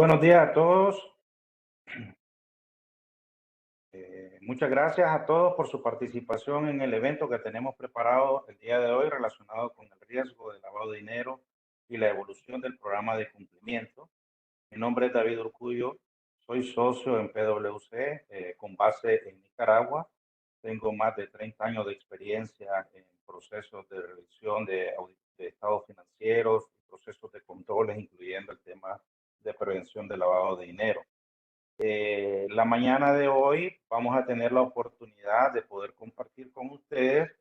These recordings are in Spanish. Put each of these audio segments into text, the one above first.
buenos días a todos. Muchas gracias a todos por su participación en el evento que tenemos preparado el día de hoy relacionado con el riesgo de lavado de dinero y la evolución del programa de cumplimiento. Mi nombre es David Urcullo, soy socio en PwC con base en Nicaragua. Tengo más de 30 años de experiencia en procesos de revisión de estados financieros y procesos de controles, incluyendo el tema de prevención de lavado de dinero. La mañana de hoy vamos a tener la oportunidad de poder compartir con ustedes.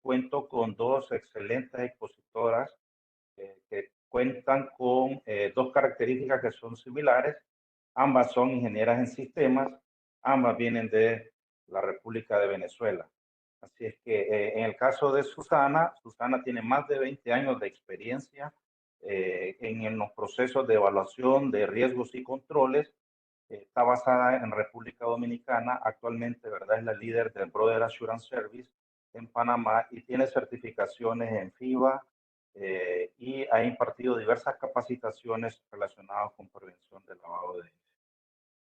Cuento con dos excelentes expositoras que cuentan con dos características que son similares. Ambas son ingenieras en sistemas, ambas vienen de la República de Venezuela. Así es que en el caso de Susana, Susana tiene más de 20 años de experiencia en los procesos de evaluación de riesgos y controles. Está basada en República Dominicana. Actualmente, ¿verdad? Es la líder del Brother Assurance Service en Panamá y tiene certificaciones en FIBA y ha impartido diversas capacitaciones relacionadas con prevención del lavado de dinero.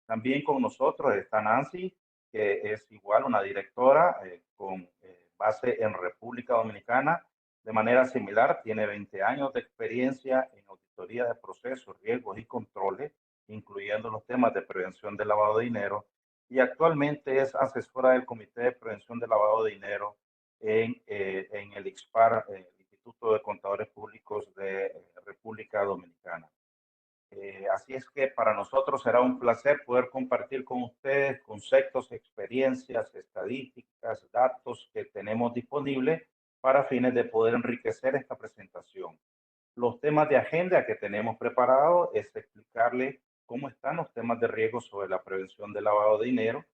También con nosotros está Nancy, que es igual una directora con base en República Dominicana. De manera similar, tiene 20 años de experiencia en auditoría de procesos, riesgos y controles, incluyendo los temas de prevención del lavado de dinero, y actualmente es asesora del Comité de Prevención del Lavado de Dinero en el ICSPAR, el Instituto de Contadores Públicos de República Dominicana. Así es que para nosotros será un placer poder compartir con ustedes conceptos, experiencias, estadísticas, datos que tenemos disponibles para fines de poder enriquecer esta presentación. Los temas de agenda que tenemos preparados es explicarle cómo están los temas de riesgo sobre la prevención del lavado de dinero,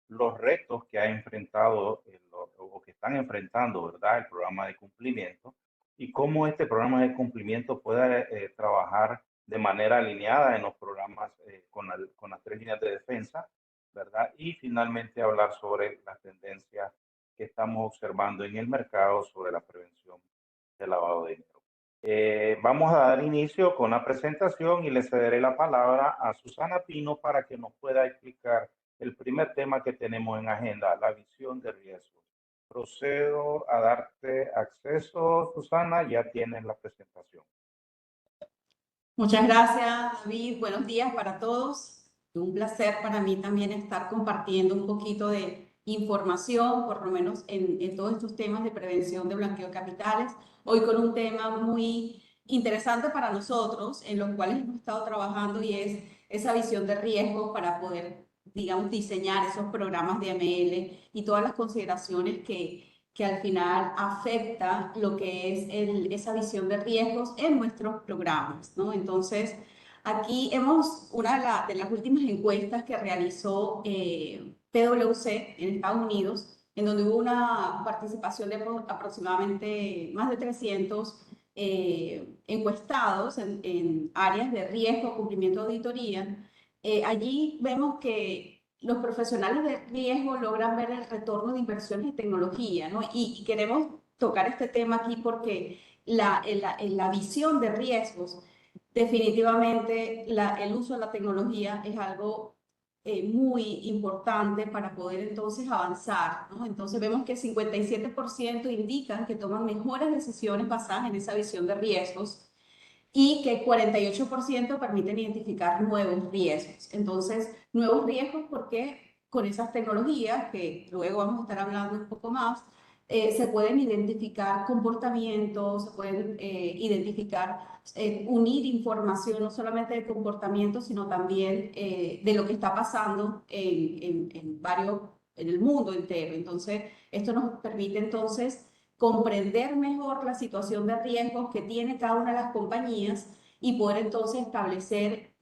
los retos que ha enfrentado o que están enfrentando, ¿verdad?, el programa de cumplimiento y cómo este programa de cumplimiento puede trabajar de manera alineada en los programas con las tres líneas de defensa, ¿verdad? Y finalmente hablar sobre las tendencias que estamos observando en el mercado sobre la prevención del lavado de dinero. Vamos a dar inicio con la presentación y le cederé la palabra a Susana Pino para que nos pueda explicar el primer tema que tenemos en agenda, la visión de riesgos. Procedo a darte acceso, Susana, ya tienes la presentación. Muchas gracias, David. Buenos días para todos. Un placer para mí también estar compartiendo un poquito de información, por lo menos en todos estos temas de prevención de blanqueo de capitales. Hoy con un tema muy interesante para nosotros, en los cuales hemos estado trabajando, y es esa visión de riesgo para poder, digamos, diseñar esos programas de ML y todas las consideraciones que al final afecta lo que es esa visión de riesgos en nuestros programas, ¿no? Entonces, aquí una de las últimas encuestas que realizó PwC en Estados Unidos, en donde hubo una participación de aproximadamente más de 300 encuestados en áreas de riesgo, cumplimiento de auditoría. Allí vemos que los profesionales de riesgo logran ver el retorno de inversiones en tecnología, ¿no? Y queremos tocar este tema aquí porque la visión de riesgos, definitivamente el uso de la tecnología es algo muy importante para poder entonces avanzar, ¿no? Entonces vemos que 57% indican que toman mejores decisiones basadas en esa visión de riesgos, y que 48% permiten identificar nuevos riesgos. Entonces, nuevos riesgos porque con esas tecnologías, que luego vamos a estar hablando un poco más, se pueden identificar comportamientos, se pueden identificar, unir información no solamente de comportamiento, sino también de lo que está pasando en el mundo entero. Entonces, esto nos permite entonces comprender mejor la situación de riesgos que tiene cada una de las compañías y poder entonces establecer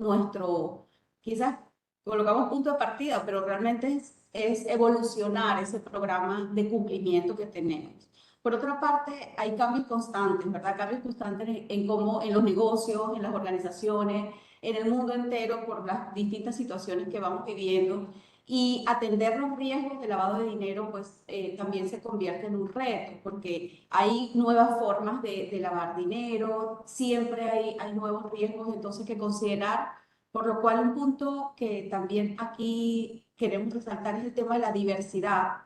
quizás colocamos punto de partida, pero realmente es evolucionar ese programa de cumplimiento que tenemos. Por otra parte, hay cambios constantes, ¿verdad? Cambios constantes en cómo en los negocios, en las organizaciones, en el mundo entero, por las distintas situaciones que vamos viviendo. Y atender los riesgos de lavado de dinero, pues también se convierte en un reto, porque hay nuevas formas de lavar dinero, siempre hay nuevos riesgos entonces que considerar Por lo cual, un punto que también aquí queremos resaltar es el tema de la diversidad.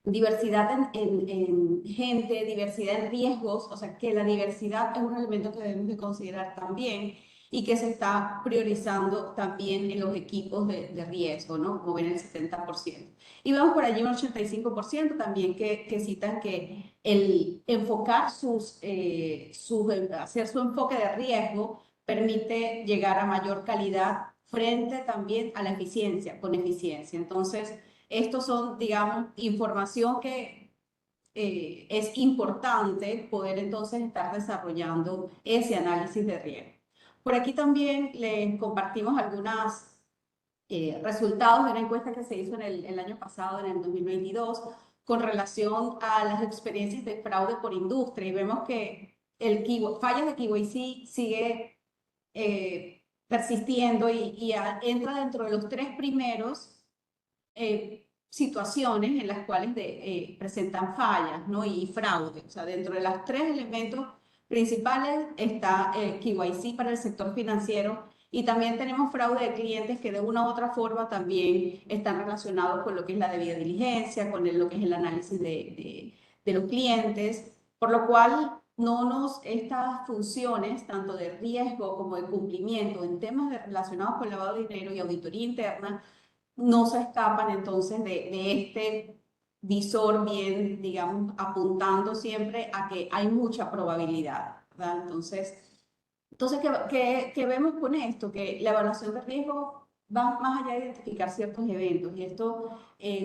Diversidad en gente, diversidad en riesgos, o sea que la diversidad es un elemento que debemos de considerar también y que se está priorizando también en los equipos de riesgo, ¿no? Como ven el 70%. Y vemos por allí un 85% también que citan que el enfocar hacer su enfoque de riesgo permite llegar a mayor calidad frente también a la eficiencia, con eficiencia. Entonces, estos son, digamos, información que es importante poder entonces estar desarrollando ese análisis de riesgo. Por aquí también les compartimos algunos resultados de una encuesta que se hizo en el año pasado, en el 2022, con relación a las experiencias de fraude por industria. Y vemos que fallas de KYC sigue persistiendo y entra dentro de los 3 primeros situaciones en las cuales presentan fallas, ¿no? Y fraude. O sea, dentro de los 3 elementos principales está el KYC para el sector financiero y también tenemos fraude de clientes que de una u otra forma también están relacionados con lo que es la debida diligencia, con lo que es el análisis de los clientes, por lo cual estas funciones, tanto de riesgo como de cumplimiento en temas relacionados con lavado de dinero y auditoría interna, no se escapan entonces de este visor bien, digamos, apuntando siempre a que hay mucha probabilidad, ¿verdad? Entonces ¿qué vemos con esto? Que la evaluación de riesgo va más allá de identificar ciertos eventos y esto,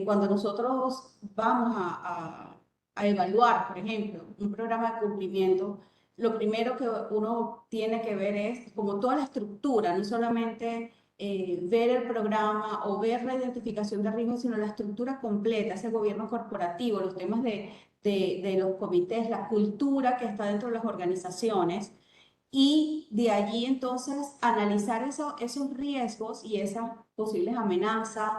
cuando nosotros vamos a evaluar, por ejemplo, un programa de cumplimiento, lo primero que uno tiene que ver es como toda la estructura, no solamente ver el programa o ver la identificación de riesgos, sino la estructura completa, ese gobierno corporativo, los temas de los comités, la cultura que está dentro de las organizaciones y de allí entonces analizar esos riesgos y esas posibles amenazas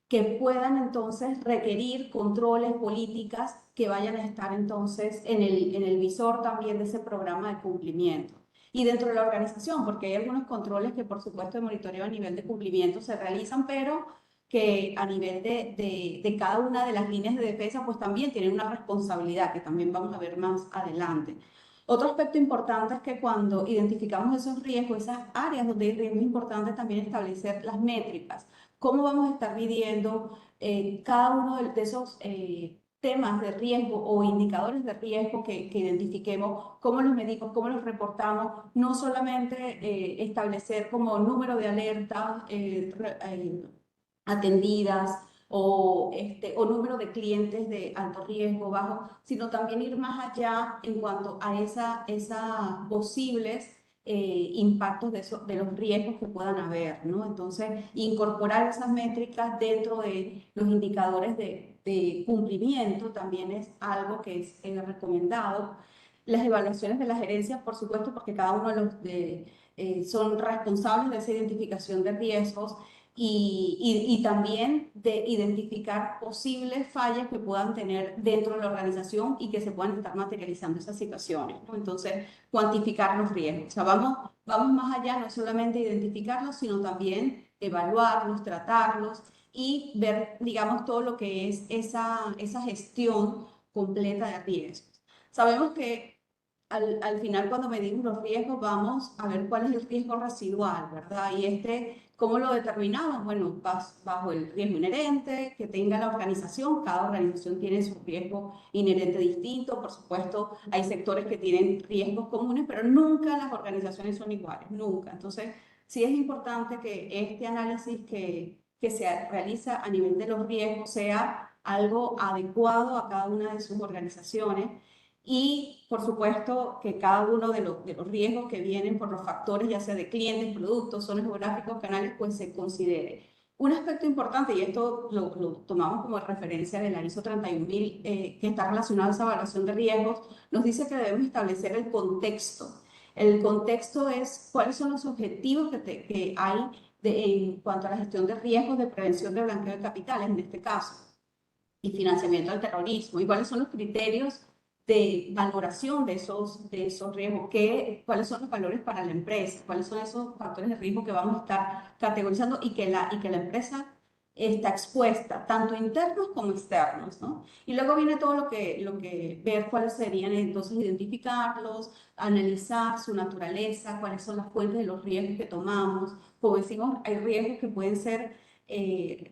que puedan entonces requerir controles, políticas que vayan a estar entonces en el visor también de ese programa de cumplimiento. Y dentro de la organización, porque hay algunos controles que por supuesto de monitoreo a nivel de cumplimiento se realizan, pero que a nivel de cada una de las líneas de defensa pues también tienen una responsabilidad que también vamos a ver más adelante. Otro aspecto importante es que cuando identificamos esos riesgos, esas áreas donde hay riesgo, es importante también establecer las métricas. ¿Cómo vamos a estar midiendo cada uno de esos temas de riesgo o indicadores de riesgo que identifiquemos? ¿Cómo los medimos? ¿Cómo los reportamos? No solamente establecer como número de alertas atendidas o número de clientes de alto riesgo, bajo, sino también ir más allá en cuanto a esa posibles impactos de los riesgos que puedan haber, ¿no? Entonces, incorporar esas métricas dentro de los indicadores de cumplimiento también es algo que es recomendado. Las evaluaciones de las gerencias, por supuesto, porque cada uno son responsables de esa identificación de riesgos y también de identificar posibles fallas que puedan tener dentro de la organización y que se puedan estar materializando esas situaciones, ¿no? Entonces, cuantificar los riesgos. O sea, vamos más allá, no solamente identificarlos, sino también evaluarlos, tratarlos y ver, digamos, todo lo que es esa gestión completa de riesgos. Sabemos que al final cuando medimos los riesgos vamos a ver cuál es el riesgo residual, ¿verdad? Y ¿cómo lo determinamos? Bueno, bajo el riesgo inherente que tenga la organización. Cada organización tiene su riesgo inherente distinto. Por supuesto, hay sectores que tienen riesgos comunes, pero nunca las organizaciones son iguales, nunca. Entonces, sí es importante que este análisis que se realiza a nivel de los riesgos sea algo adecuado a cada una de sus organizaciones y, por supuesto, que cada uno de los riesgos que vienen por los factores, ya sea de clientes, productos, zonas geográficas, canales, pues se considere. Un aspecto importante, y esto lo tomamos como referencia de la ISO 31000, que está relacionado a esa evaluación de riesgos, nos dice que debemos establecer el contexto. El contexto es cuáles son los objetivos que hay en cuanto a la gestión de riesgos de prevención de blanqueo de capitales, en este caso, y financiamiento del terrorismo, y cuáles son los criterios de valoración de esos riesgos, cuáles son los valores para la empresa, cuáles son esos factores de riesgo que vamos a estar categorizando y que la empresa está expuesta, tanto internos como externos, ¿no? Y luego viene todo ver cuáles serían, entonces identificarlos, analizar su naturaleza, cuáles son las fuentes de los riesgos que tomamos. Como decimos, hay riesgos que pueden ser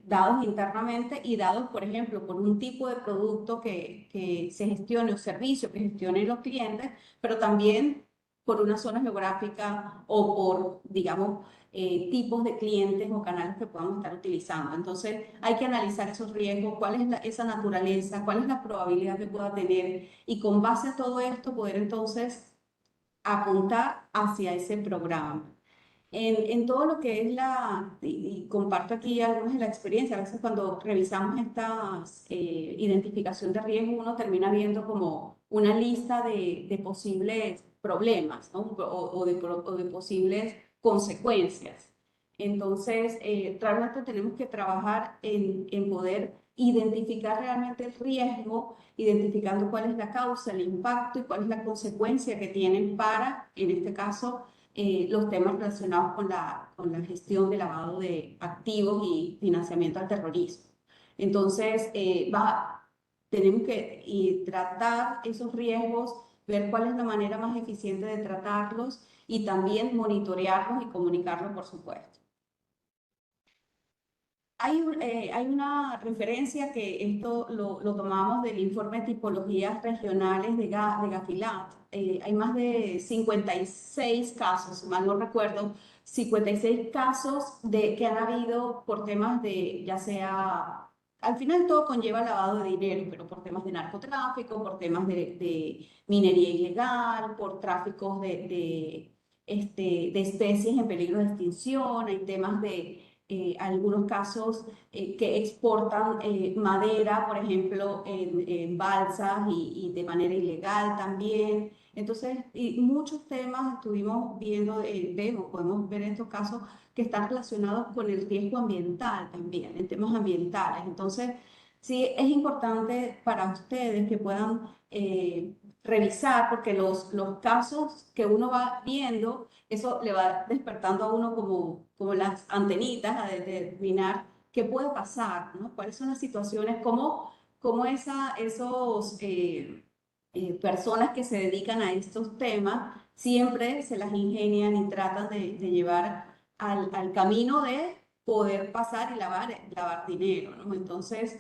dados internamente y dados, por ejemplo, por un tipo de producto que se gestione o servicio que gestionen los clientes, pero también por una zona geográfica o por, digamos, tipos de clientes o canales que podamos estar utilizando. Entonces, hay que analizar esos riesgos, cuál es esa naturaleza, cuál es la probabilidad que pueda tener y con base a todo esto poder entonces apuntar hacia ese programa. En todo lo que es y comparto aquí algunas de la experiencia, a veces cuando revisamos estas identificación de riesgo, uno termina viendo como una lista de posibles problemas, ¿no? O de posibles consecuencias. Entonces, realmente tenemos que trabajar en poder identificar realmente el riesgo, identificando cuál es la causa, el impacto y cuál es la consecuencia que tienen para, en este caso, los temas relacionados con la gestión de lavado de activos y financiamiento al terrorismo. Entonces, tenemos que tratar esos riesgos, ver cuál es la manera más eficiente de tratarlos y también monitorearlos y comunicarlos, por supuesto. Hay una referencia que esto lo tomamos del informe de tipologías regionales de Gafilat. Hay más de 56 casos, si mal no recuerdo, 56 casos que han habido por temas de, ya sea, al final todo conlleva lavado de dinero, pero por temas de narcotráfico, por temas de minería ilegal, por tráficos de especies en peligro de extinción, hay temas de algunos casos que exportan madera, por ejemplo, en balsas y de manera ilegal también. Entonces, y muchos temas estuvimos viendo, podemos ver en estos casos que están relacionados con el riesgo ambiental también, en temas ambientales. Entonces, sí, es importante para ustedes que puedan revisar, porque los casos que uno va viendo, eso le va despertando a uno como las antenitas a determinar qué puede pasar, ¿no? ¿Cuáles son las situaciones? ¿Cómo esos personas que se dedican a estos temas siempre se las ingenian y tratan de llevar al camino de poder pasar y lavar dinero, ¿no? Entonces,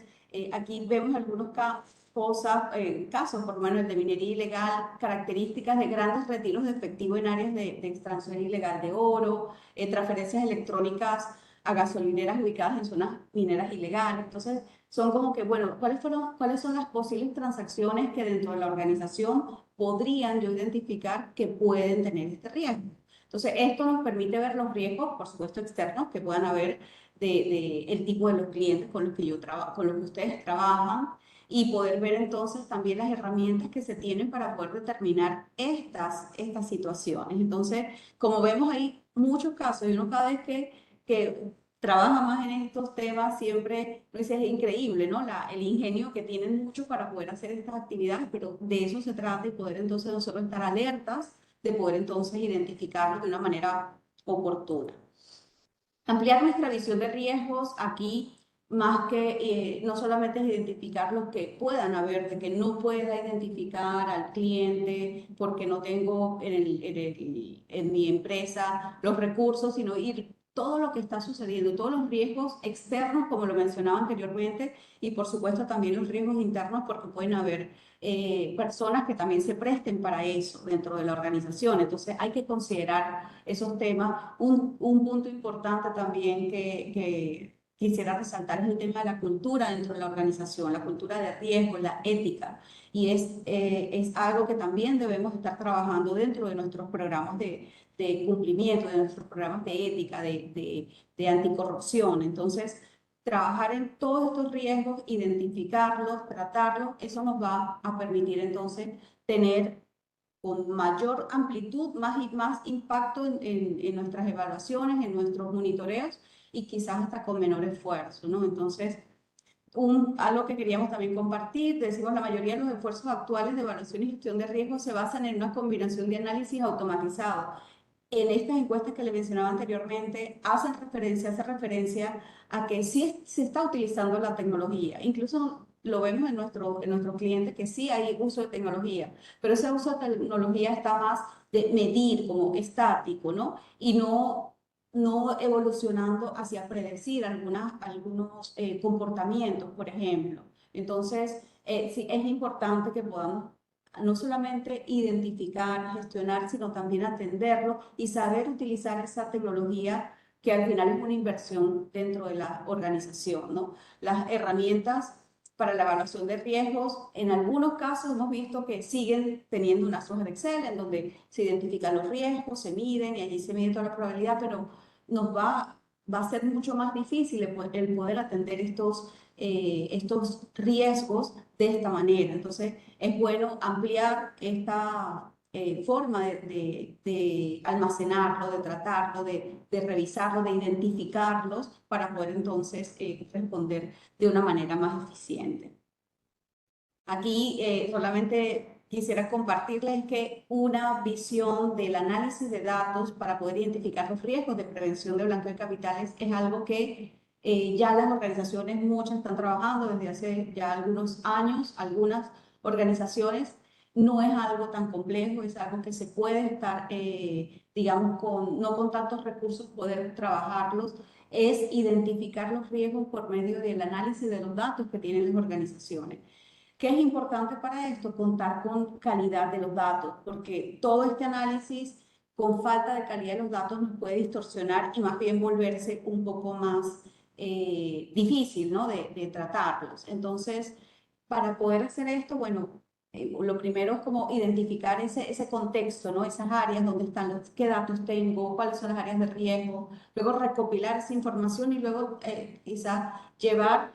aquí vemos algunos casos, por lo menos el de minería ilegal, características de grandes retiros de efectivo en áreas de extracción ilegal de oro, transferencias electrónicas a gasolineras ubicadas en zonas mineras ilegales. Entonces, son como que, bueno, ¿cuáles son las posibles transacciones que dentro de la organización podrían yo identificar que pueden tener este riesgo? Entonces, esto nos permite ver los riesgos, por supuesto, externos que puedan haber de el tipo de los clientes con los que con los que ustedes trabajan y poder ver entonces también las herramientas que se tienen para poder determinar estas situaciones. Entonces, como vemos hay muchos casos y uno cada vez que trabaja más en estos temas siempre, pues es increíble, ¿no? El ingenio que tienen muchos para poder hacer estas actividades, pero de eso se trata y poder entonces nosotros estar alertas de poder entonces identificarlo de una manera oportuna. Ampliar nuestra visión de riesgos aquí, más que no solamente es identificar los que puedan haber, de que no pueda identificar al cliente porque no tengo en mi empresa los recursos, sino ir todo lo que está sucediendo, todos los riesgos externos, como lo mencionaba anteriormente, y por supuesto también los riesgos internos, porque pueden haber personas que también se presten para eso dentro de la organización. Entonces hay que considerar esos temas. Un punto importante también que quisiera resaltar es el tema de la cultura dentro de la organización, la cultura de riesgo, la ética. Y es algo que también debemos estar trabajando dentro de nuestros programas de cumplimiento, de nuestros programas de ética, de anticorrupción. Entonces, trabajar en todos estos riesgos, identificarlos, tratarlos, eso nos va a permitir entonces tener con mayor amplitud, más impacto en nuestras evaluaciones, en nuestros monitoreos y quizás hasta con menor esfuerzo, ¿no? Entonces algo que queríamos también compartir, decimos la mayoría de los esfuerzos actuales de evaluación y gestión de riesgos se basan en una combinación de análisis automatizado. En estas encuestas que le mencionaba anteriormente, hace referencia a que sí se está utilizando la tecnología. Incluso lo vemos en nuestros clientes que sí hay uso de tecnología, pero ese uso de tecnología está más de medir como estático, ¿no? Y no evolucionando hacia predecir algunos comportamientos, por ejemplo. Entonces, sí, es importante que podamos no solamente identificar, gestionar, sino también atenderlo y saber utilizar esa tecnología que al final es una inversión dentro de la organización, ¿no? Las herramientas para la evaluación de riesgos, en algunos casos hemos visto que siguen teniendo unas hojas de Excel en donde se identifican los riesgos, se miden y allí se mide toda la probabilidad, pero va a ser mucho más difícil el poder atender estos riesgos de esta manera. Entonces, es bueno ampliar esta forma de almacenarlo, de tratarlo, de revisarlo, de identificarlos para poder entonces responder de una manera más eficiente. Aquí solamente quisiera compartirles que una visión del análisis de datos para poder identificar los riesgos de prevención de blanqueo de capitales es algo que ya las organizaciones, muchas están trabajando desde hace ya algunos años, algunas organizaciones. No es algo tan complejo, es algo que se puede estar, digamos, no con tantos recursos poder trabajarlos, es identificar los riesgos por medio del análisis de los datos que tienen las organizaciones. ¿Qué es importante para esto? Contar con calidad de los datos, porque todo este análisis con falta de calidad de los datos nos puede distorsionar y más bien volverse un poco más difícil, ¿no? de tratarlos. Entonces, para poder hacer esto, bueno, lo primero es como identificar ese contexto, ¿no? Esas áreas donde están qué datos tengo, cuáles son las áreas de riesgo, luego recopilar esa información y luego quizás llevar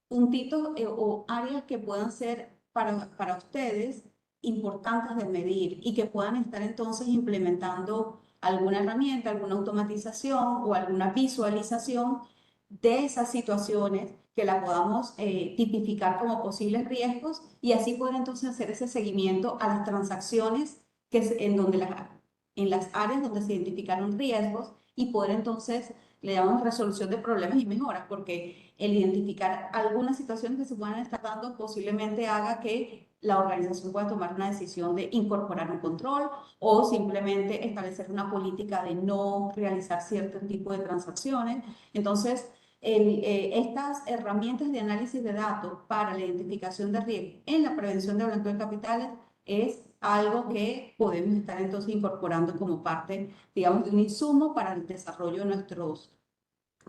puntitos o áreas que puedan ser para ustedes importantes de medir y que puedan estar entonces implementando alguna herramienta, alguna automatización o alguna visualización de esas situaciones que la podamos tipificar como posibles riesgos y así poder entonces hacer ese seguimiento a las transacciones en las áreas donde se identificaron riesgos y poder entonces le llamamos resolución de problemas y mejoras, porque el identificar algunas situaciones que se puedan estar dando posiblemente haga que la organización pueda tomar una decisión de incorporar un control o simplemente establecer una política de no realizar cierto tipo de transacciones. Entonces, estas herramientas de análisis de datos para la identificación de riesgos en la prevención de blanqueo de capitales es algo que podemos estar entonces incorporando como parte, digamos, de un insumo para el desarrollo de nuestros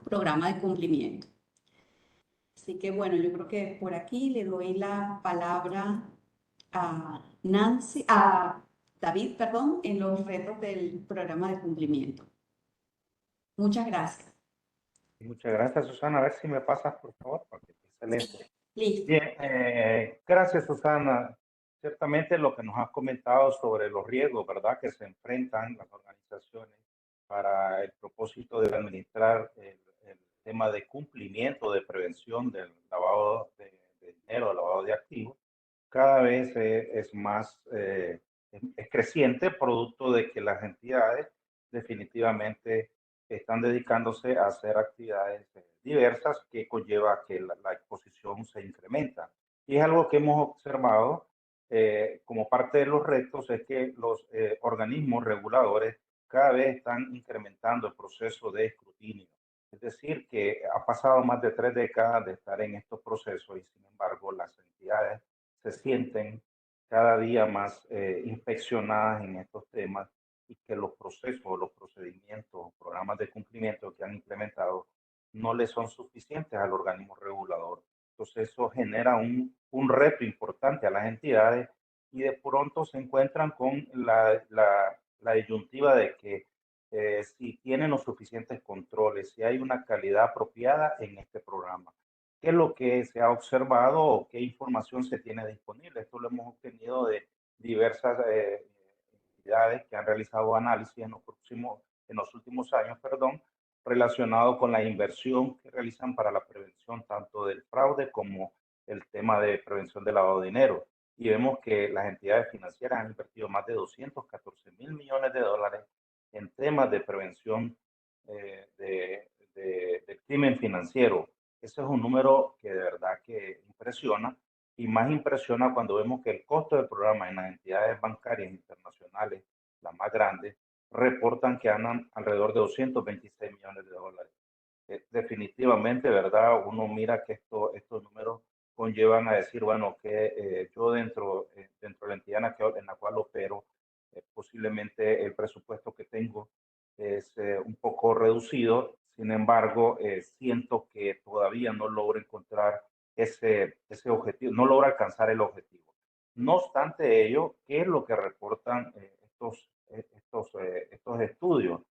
programas de cumplimiento. Así que bueno, yo creo que por aquí le doy la palabra a David, perdón, en los retos del programa de cumplimiento. Muchas gracias. Muchas gracias, Susana. A ver si me pasas, por favor, porque excelente. Listo. Bien, gracias, Susana. Ciertamente lo que nos has comentado sobre los riesgos, ¿verdad?, que se enfrentan las organizaciones para el propósito de administrar el tema de cumplimiento, de prevención del lavado de dinero, lavado de activos, cada vez es más, es creciente, producto de que las entidades definitivamente están dedicándose a hacer actividades diversas que conlleva que la exposición se incrementa. Y es algo que hemos observado como parte de los retos, es que los organismos reguladores cada vez están incrementando el proceso de escrutinio. Es decir, que ha pasado más de 3 décadas de estar en estos procesos y sin embargo las entidades se sienten cada día más inspeccionadas en estos temas y que los procesos, los procedimientos, programas de cumplimiento que han implementado no le son suficientes al organismo regulador. Entonces eso genera un reto importante a las entidades y de pronto se encuentran con la disyuntiva de que si tienen los suficientes controles, si hay una calidad apropiada en este programa. ¿Qué es lo que se ha observado o qué información se tiene disponible? Esto lo hemos obtenido de diversas entidades que han realizado análisis en los últimos años, perdón, relacionado con la inversión que realizan para la prevención tanto del fraude como el tema de prevención del lavado de dinero. Y vemos que las entidades financieras han invertido más de 214.000 millones de dólares en temas de prevención del crimen financiero. Ese es un número que de verdad que impresiona, y más impresiona cuando vemos que el costo del programa en las entidades bancarias internacionales, las más grandes, reportan que andan alrededor de 226 millones de dólares. Definitivamente, ¿verdad? Uno mira que estos números conllevan a decir, bueno, que yo dentro de la entidad en la cual opero, posiblemente el presupuesto que tengo es un poco reducido. Sin embargo, siento que todavía no logro encontrar ese objetivo, no logro alcanzar el objetivo. No obstante ello, ¿qué es lo que reportan estos estudios?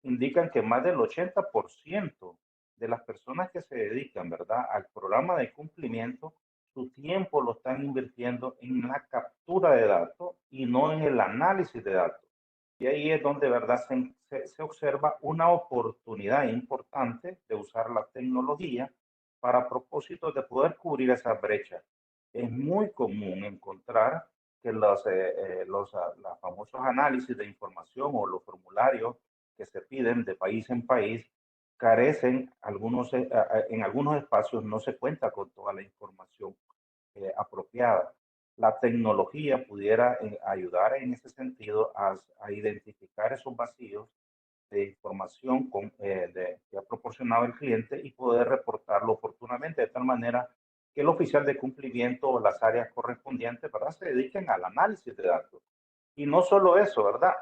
Indican que más del 80% de las personas que se dedican, ¿verdad?, al programa de cumplimiento, su tiempo lo están invirtiendo en la captura de datos y no en el análisis de datos. Y ahí es donde, ¿verdad?, se observa una oportunidad importante de usar la tecnología para propósitos de poder cubrir esa brecha. Es muy común encontrar que los famosos análisis de información o los formularios que se piden de país en país carecen, en algunos espacios no se cuenta con toda la información apropiada. La tecnología pudiera ayudar en ese sentido a identificar esos vacíos de información que ha proporcionado el cliente y poder reportarlo oportunamente, de tal manera que el oficial de cumplimiento o las áreas correspondientes, ¿verdad?, se dediquen al análisis de datos. Y no solo eso, ¿verdad?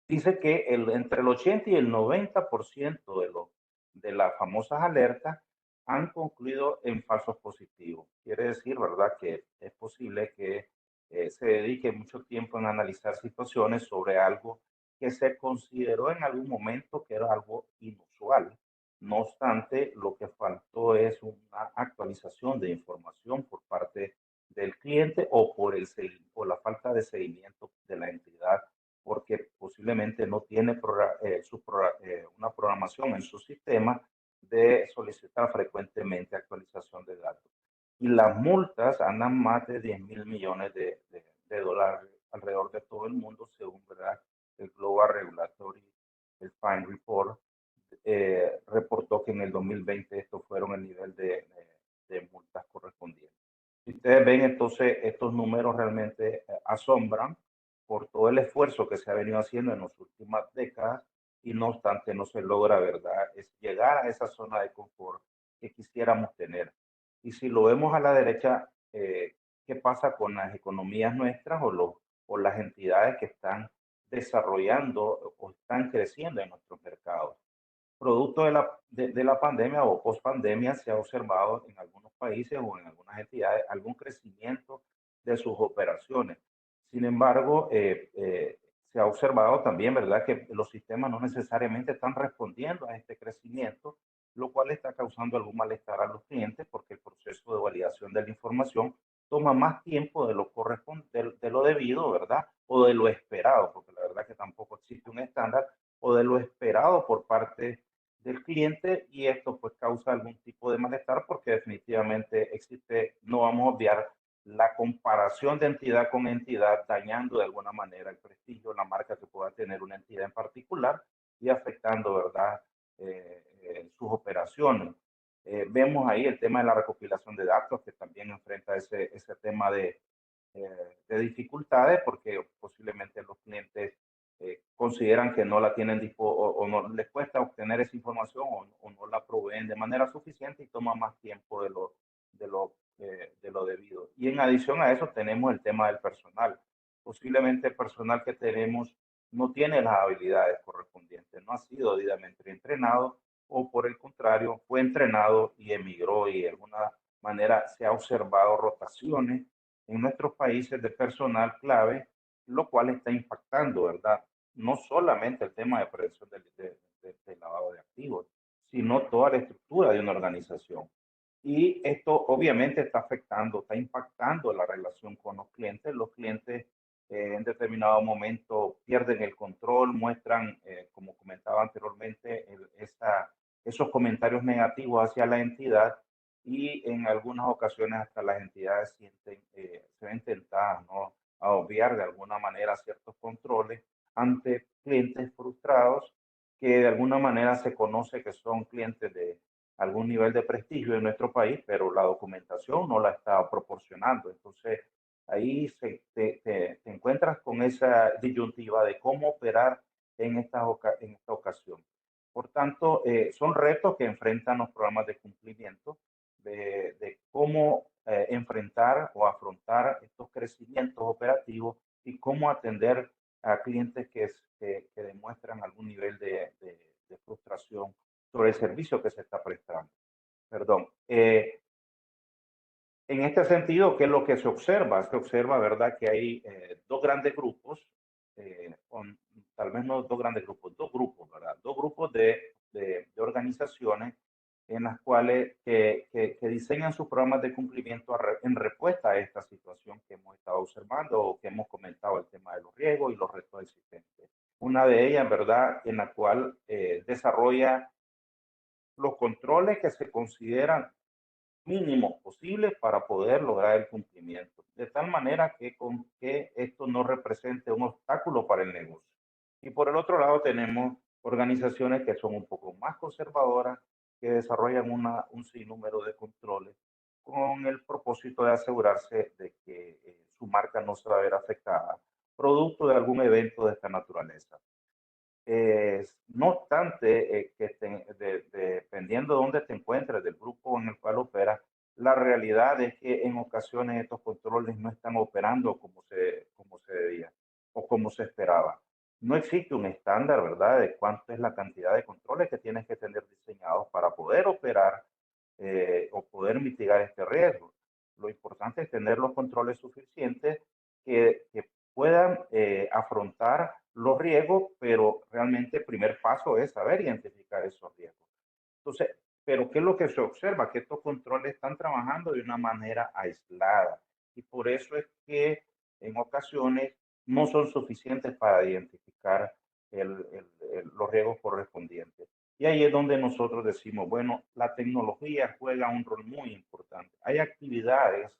Dice que entre el 80 y el 90% de las famosas alertas han concluido en falsos positivos. Quiere decir, ¿verdad?, que es posible que se dedique mucho tiempo en analizar situaciones sobre algo que se consideró en algún momento que era algo inusual. No obstante, lo que faltó es una actualización de información por parte del cliente o por la falta de seguimiento de la entidad, porque posiblemente no tiene una programación en su sistema de solicitar frecuentemente actualización de datos. Y las multas andan más de 10.000 millones de dólares alrededor de todo el mundo, según, ¿verdad?, el Global Regulatory, el Fine Report, reportó que en el 2020 estos fueron el nivel de multas correspondientes. Si ustedes ven, entonces, estos números realmente asombran por todo el esfuerzo que se ha venido haciendo en las últimas décadas, y no obstante no se logra, ¿verdad?, es llegar a esa zona de confort que quisiéramos tener. Y si lo vemos a la derecha, ¿qué pasa con las economías nuestras o las entidades que están desarrollando o están creciendo en nuestros mercados? Producto de la pandemia o post-pandemia, se ha observado en algunos países o en algunas entidades algún crecimiento de sus operaciones. Sin embargo, se ha observado también, ¿verdad?, que los sistemas no necesariamente están respondiendo a este crecimiento, lo cual está causando algún malestar a los clientes porque el proceso de validación de la información toma más tiempo de lo debido, ¿verdad? O de lo esperado, porque la verdad que tampoco existe un estándar, o de lo esperado por parte del cliente, y esto pues causa algún tipo de malestar porque definitivamente existe, no vamos a obviar, la comparación de entidad con entidad, dañando de alguna manera el prestigio, la marca que pueda tener una entidad en particular y afectando, ¿verdad?, sus operaciones. Vemos ahí el tema de la recopilación de datos, que también enfrenta ese tema de dificultades, porque posiblemente los clientes consideran que no la tienen o no les cuesta obtener esa información, o no la proveen de manera suficiente y toma más tiempo de lo debido. Y en adición a eso tenemos el tema del personal. Posiblemente el personal que tenemos no tiene las habilidades correspondientes, no ha sido debidamente entrenado, o por el contrario fue entrenado y emigró, y de alguna manera se ha observado rotaciones en nuestros países de personal clave, lo cual está impactando, ¿verdad?, no solamente el tema de prevención del lavado de activos, sino toda la estructura de una organización. Y esto obviamente está afectando, está impactando la relación con los clientes. Los clientes en determinado momento pierden el control, muestran, como comentaba anteriormente, esos comentarios negativos hacia la entidad y en algunas ocasiones hasta las entidades se ven tentadas, ¿no?, a obviar de alguna manera ciertos controles ante clientes frustrados que de alguna manera se conoce que son clientes de algún nivel de prestigio en nuestro país, pero la documentación no la está proporcionando. Entonces, ahí te encuentras con esa disyuntiva de cómo operar en esta ocasión. Por tanto, son retos que enfrentan los programas de cumplimiento, de cómo enfrentar o afrontar estos crecimientos operativos y cómo atender a clientes que demuestran algún nivel de frustración sobre el servicio que se está prestando. Perdón. En este sentido, ¿qué es lo que se observa? Se observa, ¿verdad?, que hay dos grandes grupos, tal vez no dos grandes grupos, dos grupos, ¿verdad? Dos grupos de organizaciones en las cuales que diseñan sus programas de cumplimiento en respuesta a esta situación que hemos estado observando o que hemos comentado, el tema de los riesgos y los retos existentes. Una de ellas, ¿verdad?, en la cual desarrolla los controles que se consideran mínimos posibles para poder lograr el cumplimiento, de tal manera que esto no represente un obstáculo para el negocio. Y por el otro lado tenemos organizaciones que son un poco más conservadoras, que desarrollan un sinnúmero de controles con el propósito de asegurarse de que su marca no se va a ver afectada producto de algún evento de esta naturaleza. No obstante, dependiendo de dónde te encuentres, del grupo en el cual operas, la realidad es que en ocasiones estos controles no están operando como se debía o como se esperaba. No existe un estándar, ¿verdad?, de cuánto es la cantidad de controles que tienes que tener diseñados para poder operar o poder mitigar este riesgo. Lo importante es tener los controles suficientes que puedan afrontar los riesgos, pero realmente el primer paso es saber identificar esos riesgos. Entonces, pero ¿qué es lo que se observa? Que estos controles están trabajando de una manera aislada y por eso es que en ocasiones no son suficientes para identificar los riesgos correspondientes. Y ahí es donde nosotros decimos, bueno, la tecnología juega un rol muy importante. Hay actividades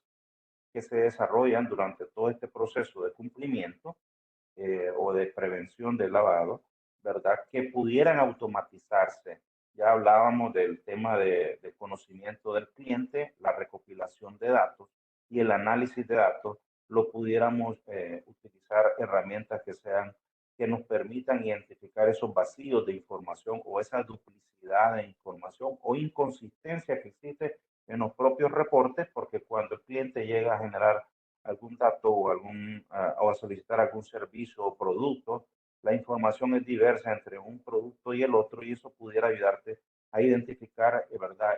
que se desarrollan durante todo este proceso de cumplimiento o de prevención del lavado, ¿verdad?, que pudieran automatizarse. Ya hablábamos del tema de conocimiento del cliente, la recopilación de datos y el análisis de datos, lo pudiéramos utilizar herramientas que nos permitan identificar esos vacíos de información o esa duplicidad de información o inconsistencia que existe en los propios reportes, porque cuando el cliente llega a generar algún dato o a solicitar algún servicio o producto, la información es diversa entre un producto y el otro y eso pudiera ayudarte a identificar, ¿verdad?,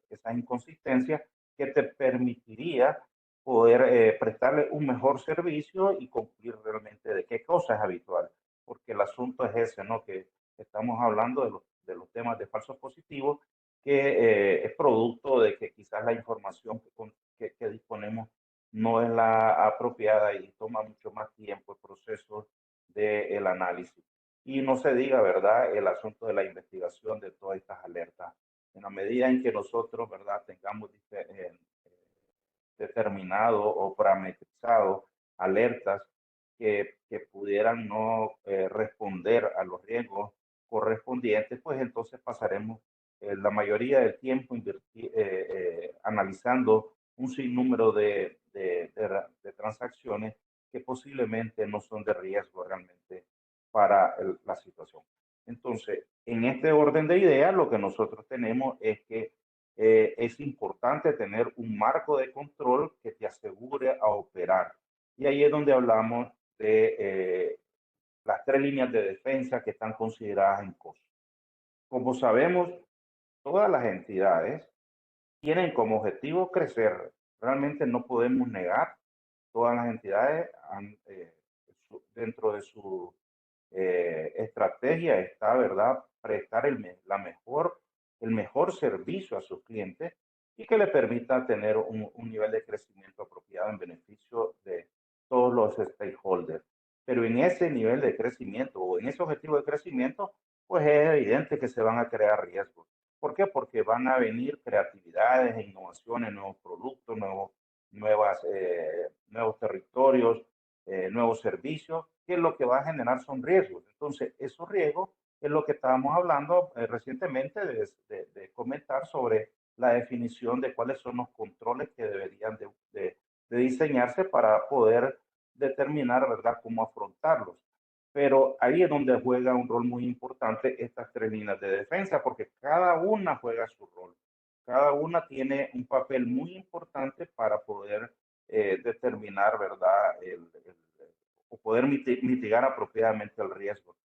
esa inconsistencia que te permitiría poder prestarle un mejor servicio y cumplir realmente de qué cosa es habitual. Porque el asunto es ese, ¿no?, que estamos hablando de los temas de falsos positivos, que es producto de que quizás la información que disponemos no es la apropiada y toma mucho más tiempo el proceso del análisis. Y no se diga, ¿verdad?, el asunto de la investigación de todas estas alertas. En la medida en que nosotros, ¿verdad?, tengamos determinado o parametrizado alertas que pudieran no responder a los riesgos correspondientes, pues entonces pasaremos la mayoría del tiempo analizando un sinnúmero de transacciones que posiblemente no son de riesgo realmente para la situación. Entonces, en este orden de ideas, lo que nosotros tenemos es que es importante tener un marco de control que te asegure a operar. Y ahí es donde hablamos de las tres líneas de defensa que están consideradas en COSO. Como sabemos, todas las entidades tienen como objetivo crecer. Realmente no podemos negar, todas las entidades dentro de su estrategia está, ¿verdad?, prestar el mejor servicio a sus clientes y que le permita tener un nivel de crecimiento apropiado en beneficio todos los stakeholders. Pero en ese nivel de crecimiento o en ese objetivo de crecimiento, pues es evidente que se van a crear riesgos. ¿Por qué? Porque van a venir creatividades e innovaciones, nuevos productos, nuevos territorios, nuevos servicios, que lo que va a generar son riesgos. Entonces, esos riesgos es lo que estábamos hablando recientemente de comentar sobre la definición de cuáles son los controles que deberían de diseñarse para poder determinar, ¿verdad?, cómo afrontarlos. Pero ahí es donde juega un rol muy importante estas tres líneas de defensa, porque cada una juega su rol. Cada una tiene un papel muy importante para poder determinar, ¿verdad?, o poder mitigar apropiadamente el riesgo.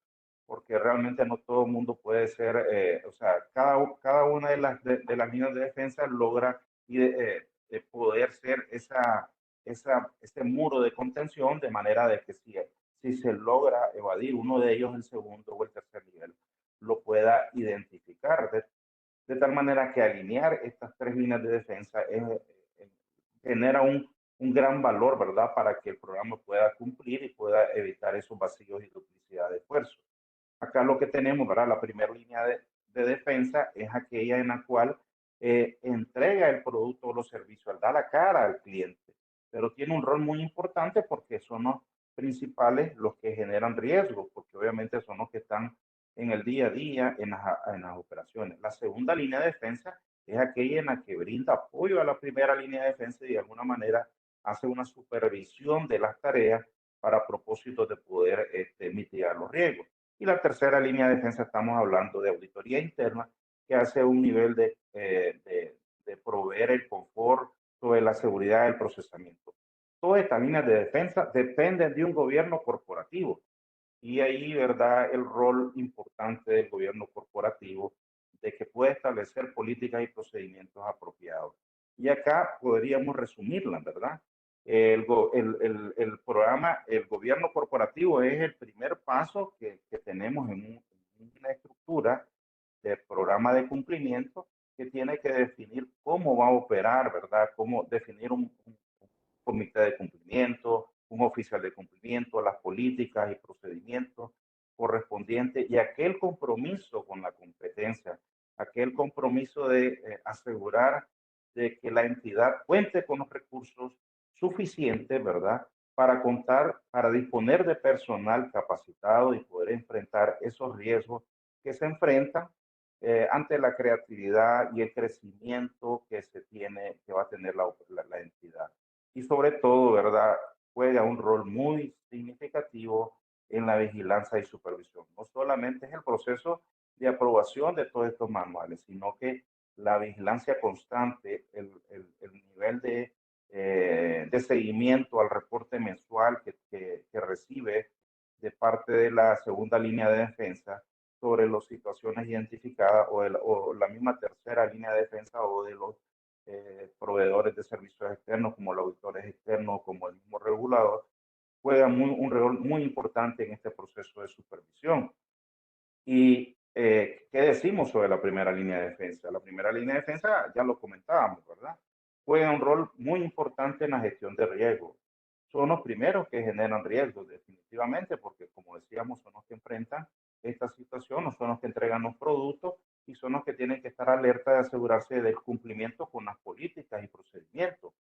Porque realmente no todo el mundo puede ser, o sea, cada una de las líneas de defensa logra poder ser ese muro de contención de manera de que si se logra evadir uno de ellos, el segundo o el tercer nivel lo pueda identificar. De tal manera que alinear estas tres líneas de defensa genera un gran valor, ¿verdad? Para que el programa pueda cumplir y pueda evitar esos vacíos y duplicidad de esfuerzo. Acá lo que tenemos, ¿verdad? La primera línea de defensa es aquella en la cual entrega el producto o los servicios, da la cara al cliente, pero tiene un rol muy importante porque son los principales los que generan riesgo, porque obviamente son los que están en el día a día en las operaciones. La segunda línea de defensa es aquella en la que brinda apoyo a la primera línea de defensa y de alguna manera hace una supervisión de las tareas para propósitos de poder mitigar los riesgos. Y la tercera línea de defensa estamos hablando de auditoría interna, que hace un nivel de proveer el confort sobre la seguridad del procesamiento. Todas estas líneas de defensa dependen de un gobierno corporativo. Y ahí, ¿verdad?, el rol importante del gobierno corporativo de que puede establecer políticas y procedimientos apropiados. Y acá podríamos resumirla, ¿verdad? El programa, el gobierno corporativo es el primer paso que tenemos en una estructura de programa de cumplimiento que tiene que definir cómo va a operar, ¿verdad? Cómo definir un comité de cumplimiento, un oficial de cumplimiento, las políticas y procedimientos correspondientes y aquel compromiso con la competencia, aquel compromiso de asegurar de que la entidad cuente con los recursos suficientes, ¿verdad? Para contar, para disponer de personal capacitado y poder enfrentar esos riesgos que se enfrentan ante la creatividad y el crecimiento que se tiene, que va a tener la entidad. Y sobre todo, ¿verdad? Juega un rol muy significativo en la vigilancia y supervisión. No solamente es el proceso de aprobación de todos estos manuales, sino que la vigilancia constante, el nivel de seguimiento al reporte mensual que recibe de parte de la segunda línea de defensa sobre las situaciones identificadas o la misma tercera línea de defensa o de los proveedores de servicios externos como los auditores externos, como el mismo regulador, juegan un rol muy importante en este proceso de supervisión. ¿Y qué decimos sobre la primera línea de defensa? La primera línea de defensa ya lo comentábamos, ¿verdad? Juega un rol muy importante en la gestión de riesgo. Son los primeros que generan riesgos, definitivamente, porque como decíamos, son los que enfrentan esta situación, son los que entregan los productos y son los que tienen que estar alerta de asegurarse del cumplimiento con las políticas y procedimientos.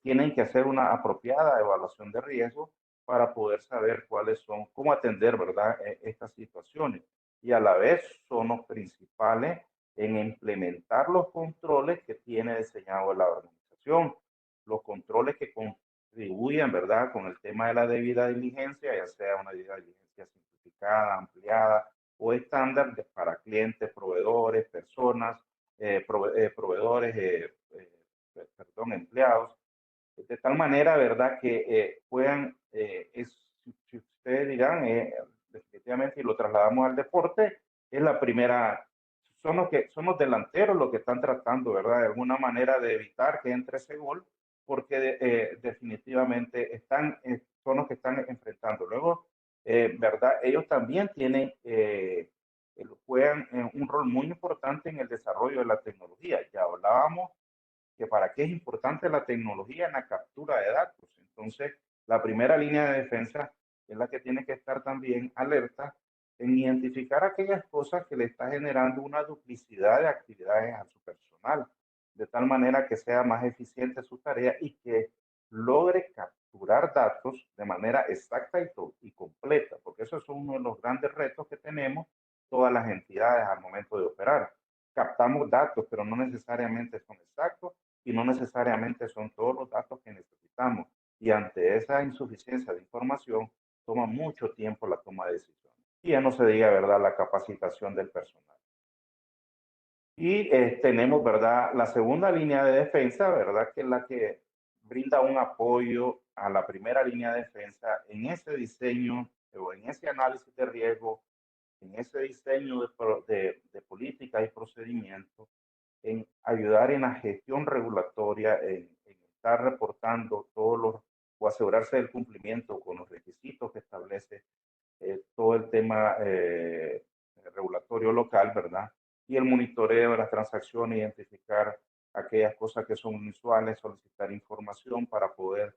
Tienen que hacer una apropiada evaluación de riesgo para poder saber cuáles son, cómo atender, ¿verdad?, estas situaciones. Y a la vez son los principales en implementar los controles que tiene diseñado la organización, los controles que contribuyen, ¿verdad?, con el tema de la debida diligencia, ya sea una debida diligencia simplificada, ampliada o estándar para clientes, proveedores, personas, proveedores, perdón, empleados, de tal manera, ¿verdad?, que puedan, si ustedes dirán, definitivamente, y lo trasladamos al deporte, es la primera, son los delanteros los que están tratando, ¿verdad?, de alguna manera de evitar que entre ese gol, porque definitivamente son los que están enfrentando. Luego, ¿verdad?, ellos también juegan un rol muy importante en el desarrollo de la tecnología. Ya hablábamos que para qué es importante la tecnología en la captura de datos. Entonces, La primera línea de defensa es la que tiene que estar también alerta en identificar aquellas cosas que le está generando una duplicidad de actividades a su personal, de tal manera que sea más eficiente su tarea y que logre capturar datos de manera exacta y completa, porque eso es uno de los grandes retos que tenemos todas las entidades al momento de operar. Captamos datos, pero no necesariamente son exactos y no necesariamente son todos los datos que necesitamos. Y ante esa insuficiencia de información, toma mucho tiempo la toma de decisiones. Y ya no se diga, ¿verdad?, la capacitación del personal. Y tenemos, ¿verdad?, la segunda línea de defensa, ¿verdad?, que es la que brinda un apoyo a la primera línea de defensa en ese diseño o en ese análisis de riesgo, en ese diseño de políticas y procedimientos, en ayudar en la gestión regulatoria, en estar reportando todos los, o asegurarse del cumplimiento con los requisitos que establece todo el tema regulatorio local, ¿verdad? Y el monitoreo de las transacciones, identificar aquellas cosas que son inusuales, solicitar información para poder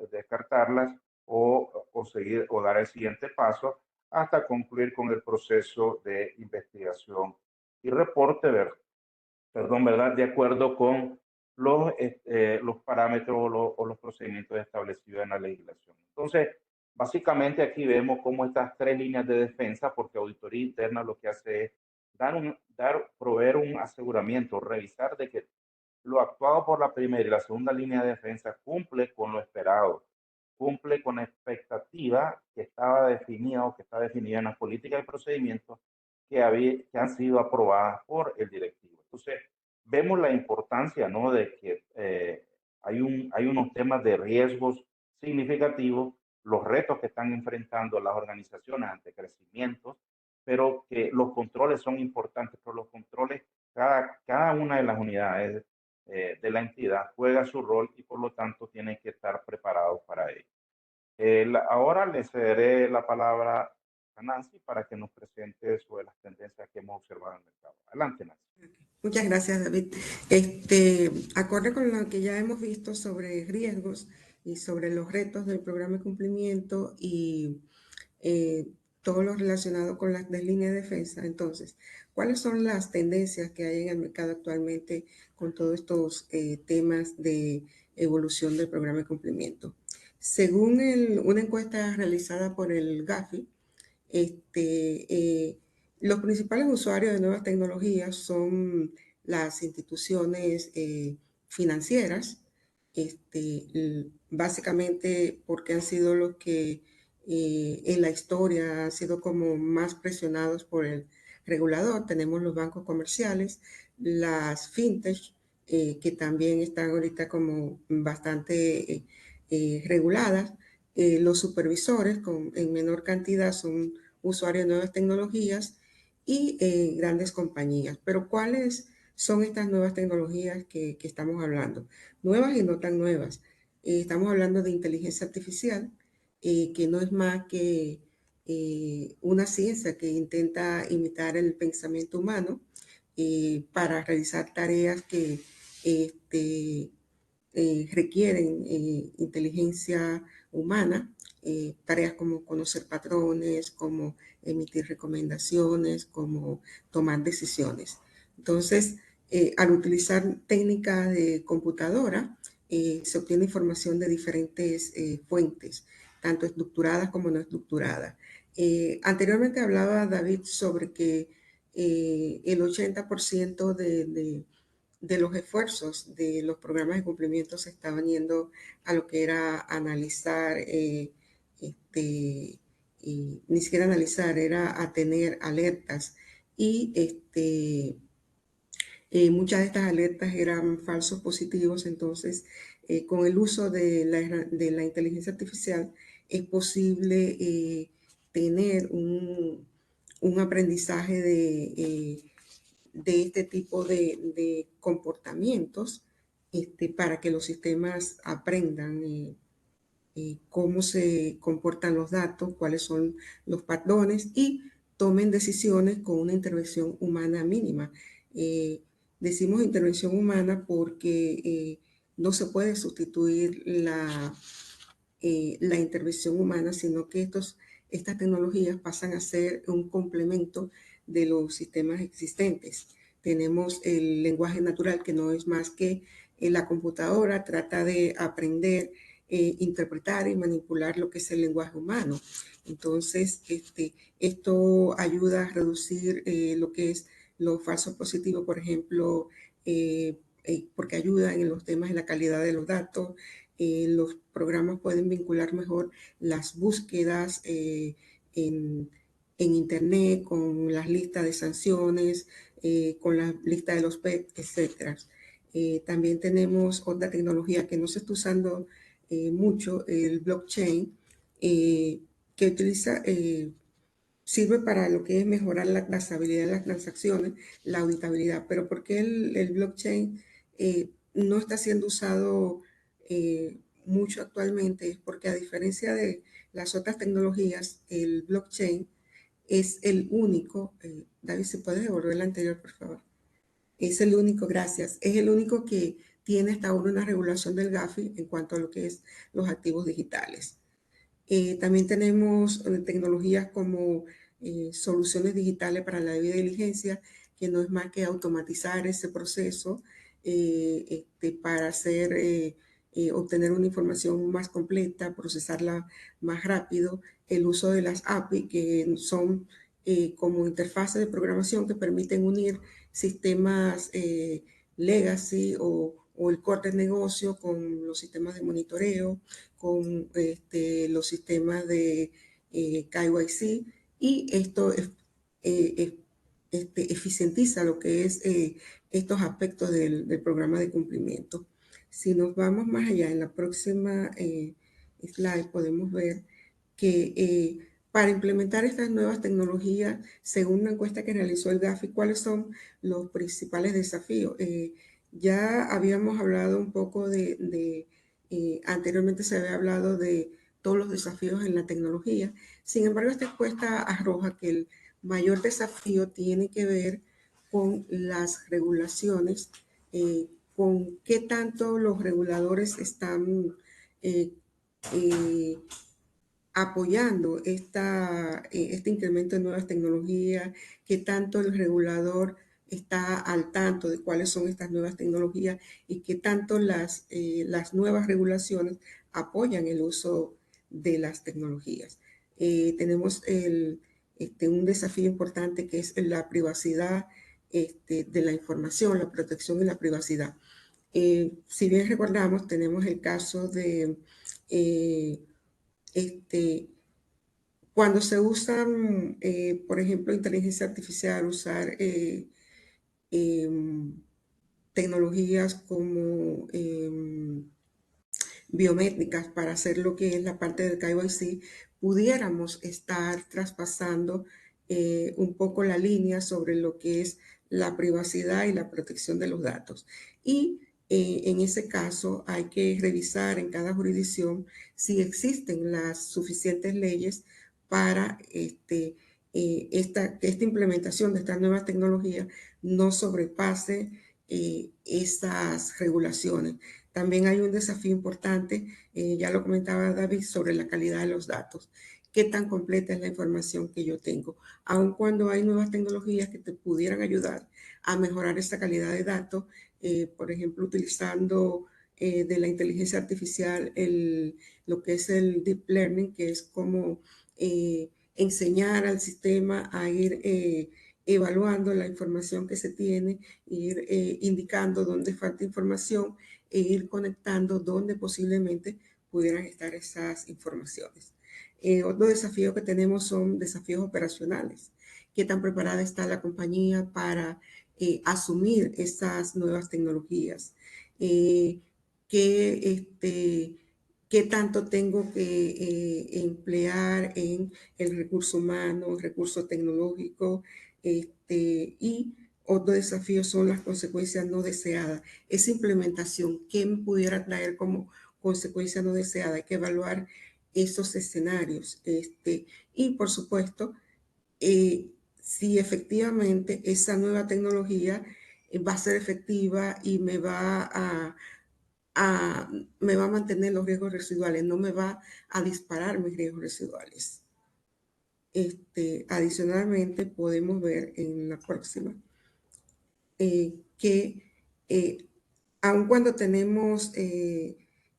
descartarlas o seguir o dar el siguiente paso hasta concluir con el proceso de investigación y reporte, perdón, ¿verdad? De acuerdo con los parámetros o los procedimientos establecidos en la legislación. Entonces, básicamente aquí vemos cómo estas tres líneas de defensa, porque auditoría interna lo que hace es proveer un aseguramiento, revisar de que lo actuado por la primera y la segunda línea de defensa cumple con lo esperado, cumple con la expectativa que estaba definida o que está definida en las políticas y procedimientos que han sido aprobadas por el directivo. Entonces, vemos la importancia, ¿no?, de que hay unos temas de riesgos significativos, los retos que están enfrentando las organizaciones ante crecimientos, pero que los controles son importantes, pero los controles, cada una de las unidades de la entidad juega su rol y por lo tanto tienen que estar preparados para ello. Ahora le cederé la palabra a Nancy para que nos presente sobre las tendencias que hemos observado en el mercado. Adelante, Nancy. Muchas gracias, David. Acorde con lo que ya hemos visto sobre riesgos y sobre los retos del programa de cumplimiento y todo lo relacionado con las de línea de defensa, entonces, ¿cuáles son las tendencias que hay en el mercado actualmente con todos estos temas de evolución del programa de cumplimiento? Según una encuesta realizada por el GAFI, los principales usuarios de nuevas tecnologías son las instituciones financieras, básicamente porque han sido los que en la historia han sido como más presionados por el regulador. Tenemos los bancos comerciales, las fintech, que también están ahorita como bastante reguladas. Los supervisores en menor cantidad son usuarios de nuevas tecnologías y grandes compañías. Pero ¿cuáles son estas nuevas tecnologías que estamos hablando? Nuevas y no tan nuevas. Estamos hablando de inteligencia artificial, que no es más que una ciencia que intenta imitar el pensamiento humano para realizar tareas que requieren inteligencia humana, tareas como conocer patrones, como emitir recomendaciones, como tomar decisiones. Entonces, al utilizar técnicas de computadora, se obtiene información de diferentes fuentes, tanto estructuradas como no estructuradas. Anteriormente hablaba David sobre que el 80% de los esfuerzos de los programas de cumplimiento se estaban yendo a lo que era analizar, ni siquiera analizar, era a tener alertas. Y muchas de estas alertas eran falsos positivos, entonces con el uso de la inteligencia artificial es posible tener un aprendizaje de este tipo de comportamientos para que los sistemas aprendan cómo se comportan los datos, cuáles son los patrones y tomen decisiones con una intervención humana mínima. Decimos intervención humana porque no se puede sustituir la intervención humana, sino que estas tecnologías pasan a ser un complemento de los sistemas existentes. Tenemos el lenguaje natural, que no es más que la computadora trata de aprender, interpretar y manipular lo que es el lenguaje humano. Entonces, esto ayuda a reducir lo que es los falsos positivos, por ejemplo, porque ayuda en los temas de la calidad de los datos. Los programas pueden vincular mejor las búsquedas en Internet con las listas de sanciones, con la lista de los PEP, etc. También tenemos otra tecnología que no se está usando mucho, el blockchain, que sirve para lo que es mejorar la trazabilidad de las transacciones, la auditabilidad. Pero ¿por qué el blockchain no está siendo usado mucho actualmente? Es porque, a diferencia de las otras tecnologías, el blockchain es el único, David, ¿se puede devolver el anterior, por favor? Es el único, gracias, es el único que tiene hasta ahora una regulación del GAFI en cuanto a lo que es los activos digitales. También tenemos tecnologías como soluciones digitales para la debida diligencia, que no es más que automatizar ese proceso para obtener una información más completa, procesarla más rápido. El uso de las API, que son como interfaces de programación que permiten unir sistemas legacy o el core de negocio con los sistemas de monitoreo, con los sistemas de KYC, y esto eficientiza lo que es estos aspectos del programa de cumplimiento. Si nos vamos más allá, en la próxima slide podemos ver que para implementar estas nuevas tecnologías, según una encuesta que realizó el GAFI, ¿cuáles son los principales desafíos? Ya habíamos hablado un poco anteriormente se había hablado de todos los desafíos en la tecnología. Sin embargo, esta encuesta arroja que el mayor desafío tiene que ver con las regulaciones, con qué tanto los reguladores están apoyando este incremento de nuevas tecnologías, qué tanto el regulador está al tanto de cuáles son estas nuevas tecnologías y qué tanto las nuevas regulaciones apoyan el uso de las tecnologías. Tenemos un desafío importante, que es la privacidad de la información, la protección de la privacidad. Si bien recordamos, tenemos el caso de cuando se usan, por ejemplo, inteligencia artificial, usar tecnologías como biométricas para hacer lo que es la parte del KYC, pudiéramos estar traspasando un poco la línea sobre lo que es la privacidad y la protección de los datos. Y en ese caso hay que revisar en cada jurisdicción si existen las suficientes leyes para que esta implementación de estas nuevas tecnologías no sobrepase estas regulaciones. También hay un desafío importante, ya lo comentaba David, sobre la calidad de los datos. ¿Qué tan completa es la información que yo tengo? Aun cuando hay nuevas tecnologías que te pudieran ayudar a mejorar esta calidad de datos, por ejemplo, utilizando de la inteligencia artificial lo que es el deep learning, que es como enseñar al sistema a ir evaluando la información que se tiene, ir indicando dónde falta información e ir conectando dónde posiblemente pudieran estar esas informaciones. Otro desafío que tenemos son desafíos operacionales. ¿Qué tan preparada está la compañía para asumir estas nuevas tecnologías? ¿Qué tanto tengo que emplear en el recurso humano, el recurso tecnológico? Y otro desafío son las consecuencias no deseadas. Esa implementación, ¿qué me pudiera traer como consecuencia no deseada? Hay que evaluar esos escenarios. Y por supuesto, si efectivamente esa nueva tecnología va a ser efectiva y me va me va a mantener los riesgos residuales, no me va a disparar mis riesgos residuales. Adicionalmente, podemos ver en la próxima que aun cuando tenemos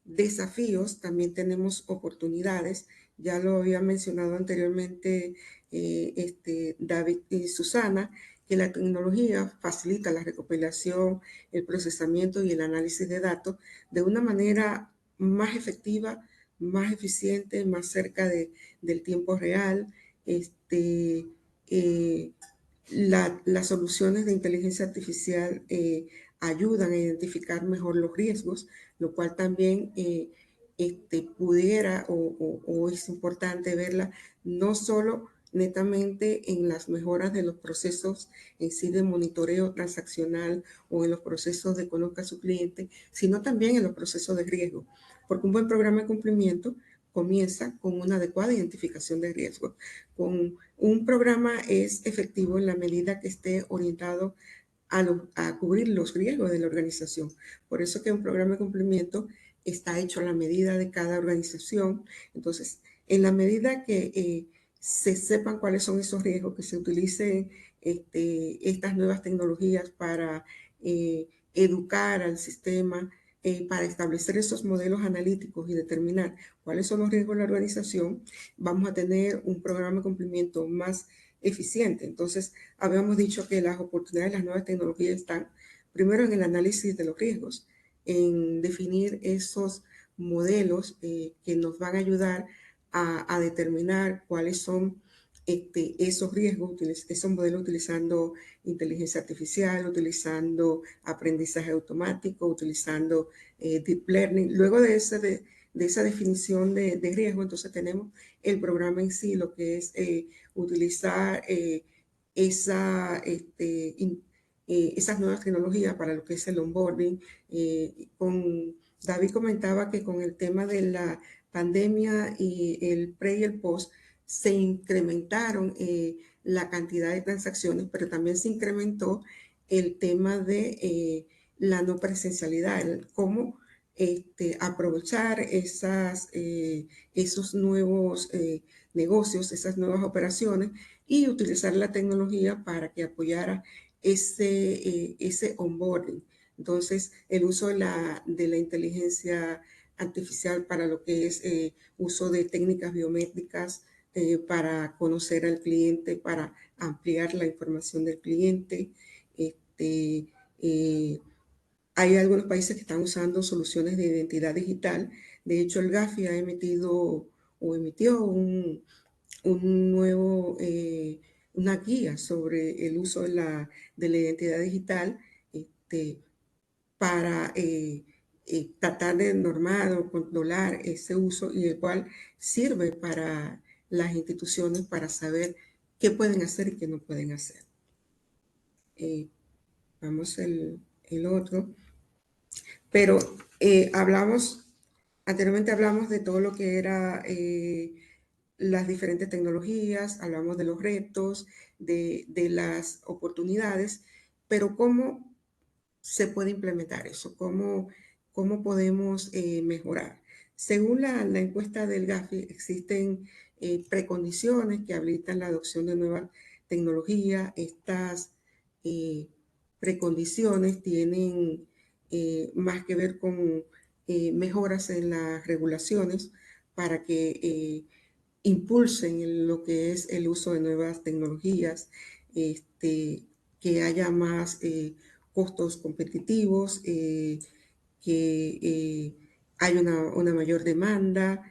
desafíos, también tenemos oportunidades. Ya lo había mencionado anteriormente David y Susana, que la tecnología facilita la recopilación, el procesamiento y el análisis de datos de una manera más efectiva, más eficiente, más cerca del tiempo real. Las soluciones de inteligencia artificial ayudan a identificar mejor los riesgos, lo cual también pudiera o es importante verla no solo netamente en las mejoras de los procesos en sí de monitoreo transaccional o en los procesos de conozca a su cliente, sino también en los procesos de riesgo, porque un buen programa de cumplimiento comienza con una adecuada identificación de riesgos. Con un programa es efectivo en la medida que esté orientado a cubrir los riesgos de la organización. Por eso que un programa de cumplimiento está hecho a la medida de cada organización. Entonces, en la medida que se sepan cuáles son esos riesgos, que se utilicen estas nuevas tecnologías para educar al sistema, para establecer esos modelos analíticos y determinar cuáles son los riesgos de la organización, vamos a tener un programa de cumplimiento más eficiente. Entonces, habíamos dicho que las oportunidades de las nuevas tecnologías están primero en el análisis de los riesgos, en definir esos modelos que nos van a ayudar a determinar cuáles son esos riesgos, esos modelos utilizando inteligencia artificial, utilizando aprendizaje automático, utilizando deep learning. Luego de esa definición de riesgo, entonces tenemos el programa en sí, lo que es utilizar esas nuevas tecnologías para lo que es el onboarding. David comentaba que con el tema de la pandemia y el pre y el post, se incrementaron la cantidad de transacciones, pero también se incrementó el tema de la no presencialidad, cómo aprovechar esos nuevos negocios, esas nuevas operaciones y utilizar la tecnología para que apoyara ese onboarding. Entonces, el uso de la inteligencia artificial para lo que es uso de técnicas biométricas para conocer al cliente, para ampliar la información del cliente. Hay algunos países que están usando soluciones de identidad digital. De hecho, el Gafi ha emitió una guía sobre el uso de la identidad digital para tratar de normar o controlar ese uso, y el cual sirve para las instituciones para saber qué pueden hacer y qué no pueden hacer. Vamos el otro. Pero anteriormente hablamos de todo lo que era las diferentes tecnologías, hablamos de los retos, de las oportunidades, pero ¿cómo se puede implementar eso? ¿Cómo podemos mejorar? Según la encuesta del Gafi, existen precondiciones que habilitan la adopción de nuevas tecnologías. Estas precondiciones tienen más que ver con mejoras en las regulaciones para que impulsen lo que es el uso de nuevas tecnologías, que haya más costos competitivos, que haya una mayor demanda,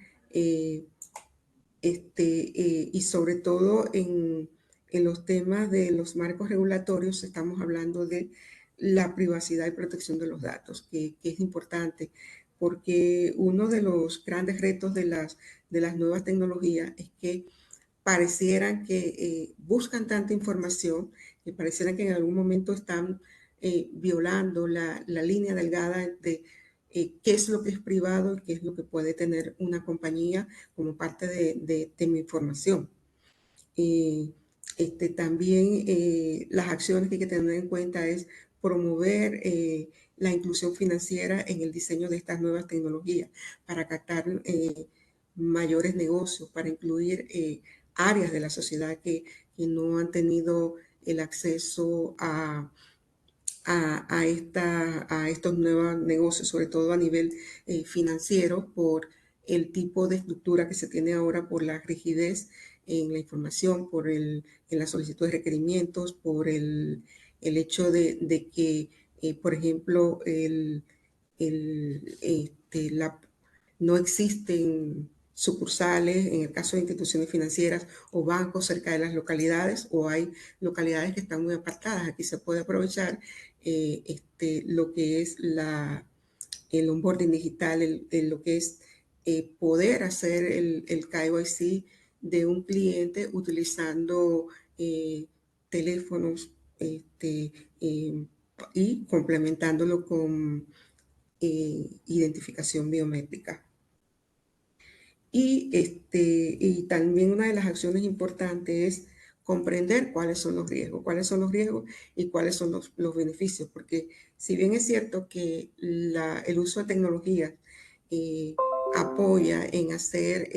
y sobre todo en los temas de los marcos regulatorios estamos hablando de la privacidad y protección de los datos, que es importante, porque uno de los grandes retos de las nuevas tecnologías es que parecieran que buscan tanta información, que parecieran que en algún momento están violando la línea delgada de qué es lo que es privado y qué es lo que puede tener una compañía como parte de mi información. También las acciones que hay que tener en cuenta es promover la inclusión financiera en el diseño de estas nuevas tecnologías para captar mayores negocios, para incluir áreas de la sociedad que no han tenido el acceso a estos nuevos negocios, sobre todo a nivel financiero, por el tipo de estructura que se tiene ahora, por la rigidez en la información, en la solicitud de requerimientos, por el hecho de que, por ejemplo, no existen sucursales en el caso de instituciones financieras o bancos cerca de las localidades, o hay localidades que están muy apartadas. Aquí se puede aprovechar lo que es el onboarding digital, lo que es poder hacer el KYC de un cliente utilizando teléfonos y complementándolo con identificación biométrica. Y también una de las acciones importantes es comprender cuáles son los riesgos y cuáles son los beneficios, porque si bien es cierto que el uso de tecnología apoya en hacer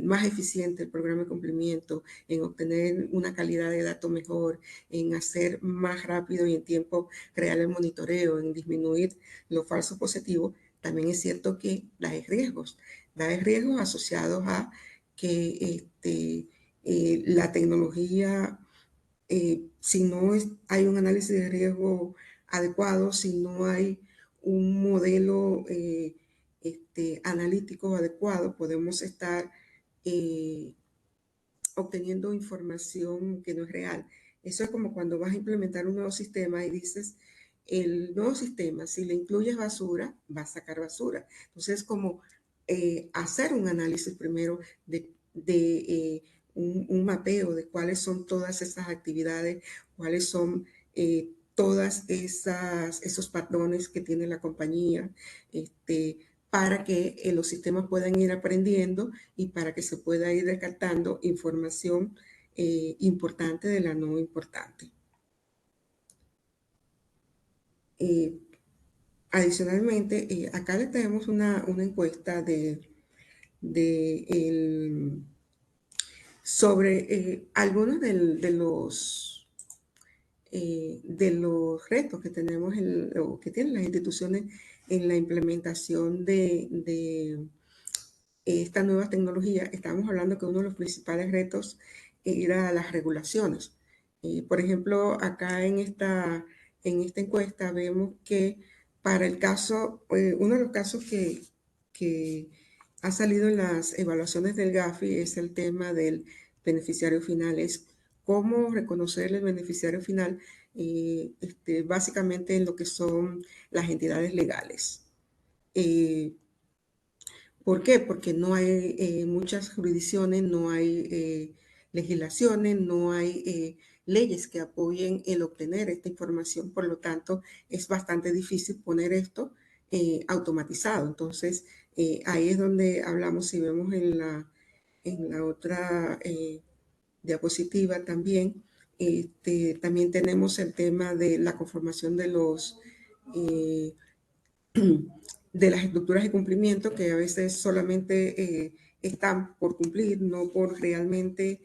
más eficiente el programa de cumplimiento, en obtener una calidad de datos mejor, en hacer más rápido y en tiempo real el monitoreo, en disminuir los falsos positivos, también es cierto que hay riesgos asociados a que la tecnología, si no hay un análisis de riesgo adecuado, si no hay un modelo analítico adecuado, podemos estar obteniendo información que no es real. Eso es como cuando vas a implementar un nuevo sistema y dices, el nuevo sistema, si le incluyes basura, va a sacar basura. Entonces, como hacer un análisis primero de un mapeo de cuáles son todas esas actividades, cuáles son todas esos patrones que tiene la compañía, para que los sistemas puedan ir aprendiendo y para que se pueda ir descartando información importante de la no importante. Adicionalmente, acá le tenemos una encuesta sobre algunos de los retos que tenemos o que tienen las instituciones en la implementación de esta nueva tecnología. Estamos hablando que uno de los principales retos era las regulaciones. Por ejemplo, acá en esta encuesta vemos que para el caso, uno de los casos que ha salido en las evaluaciones del GAFI es el tema del beneficiario final, es cómo reconocer el beneficiario final básicamente en lo que son las entidades legales. ¿Por qué? Porque no hay muchas jurisdicciones, no hay legislaciones, no hay leyes que apoyen el obtener esta información. Por lo tanto, es bastante difícil poner esto automatizado. Entonces, ahí es donde hablamos, si vemos en la otra diapositiva también, también tenemos el tema de la conformación de los de las estructuras de cumplimiento que a veces solamente están por cumplir, no por realmente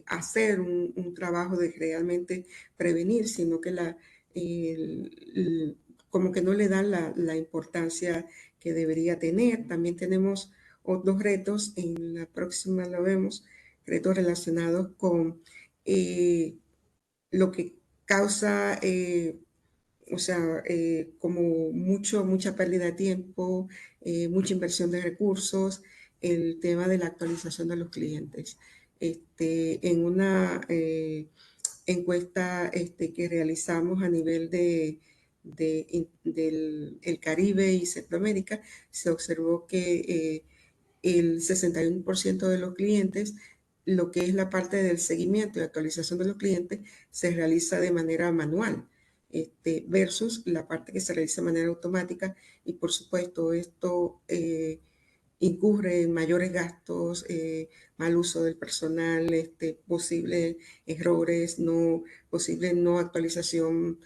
hacer un trabajo de realmente prevenir, sino que como que no le dan la importancia que debería tener. También tenemos otros retos, en la próxima lo vemos, retos relacionados con lo que causa como mucha pérdida de tiempo, mucha inversión de recursos, el tema de la actualización de los clientes. En una encuesta que realizamos a nivel del el Caribe y Centroamérica, se observó que el 61% de los clientes, lo que es la parte del seguimiento y actualización de los clientes, se realiza de manera manual. Versus la parte que se realiza de manera automática, y por supuesto esto incurre en mayores gastos, mal uso del personal, posibles errores, posible no actualización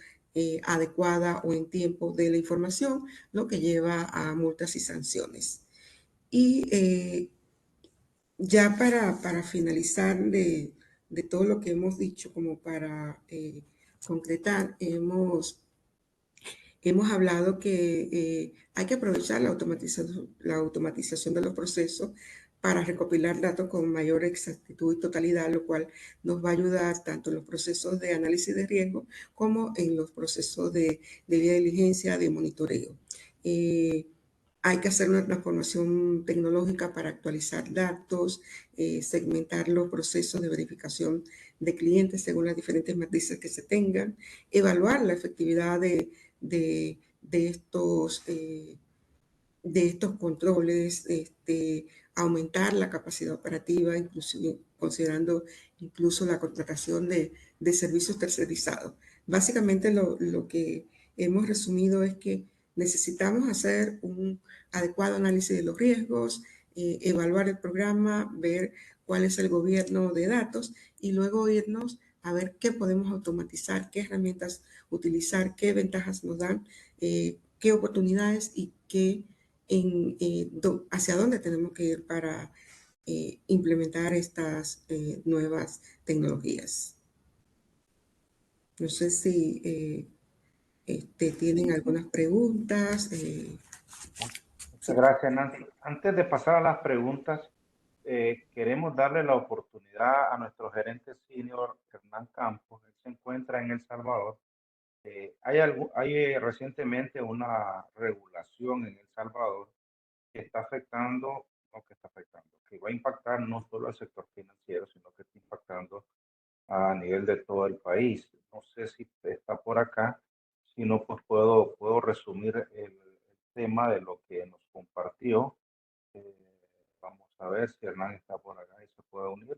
adecuada o en tiempo de la información, lo que lleva a multas y sanciones. Y ya para finalizar de todo lo que hemos dicho, como para concretar, hemos hablado que hay que aprovechar la automatización de los procesos para recopilar datos con mayor exactitud y totalidad, lo cual nos va a ayudar tanto en los procesos de análisis de riesgo como en los procesos de debida diligencia, de monitoreo. Hay que hacer una transformación tecnológica para actualizar datos, segmentar los procesos de verificación de clientes según las diferentes matrices que se tengan, evaluar la efectividad de estos controles, aumentar la capacidad operativa, inclusive considerando incluso la contratación de servicios tercerizados. Básicamente lo que hemos resumido es que necesitamos hacer un adecuado análisis de los riesgos, evaluar el programa, ver cuál es el gobierno de datos y luego irnos a ver qué podemos automatizar, qué herramientas utilizar, qué ventajas nos dan, qué oportunidades y hacia dónde tenemos que ir para implementar estas nuevas tecnologías. No sé si tienen algunas preguntas. Muchas gracias, Nancy. Antes de pasar a las preguntas, queremos darle la oportunidad a nuestro gerente senior, Hernán Campos. Él se encuentra en El Salvador. Hay recientemente una regulación en El Salvador que está afectando, que va a impactar no solo al sector financiero, sino que está impactando a nivel de todo el país. No sé si está por acá, si no, pues puedo resumir el tema de lo que nos compartió. Vamos a ver si Hernán está por acá y se puede unir.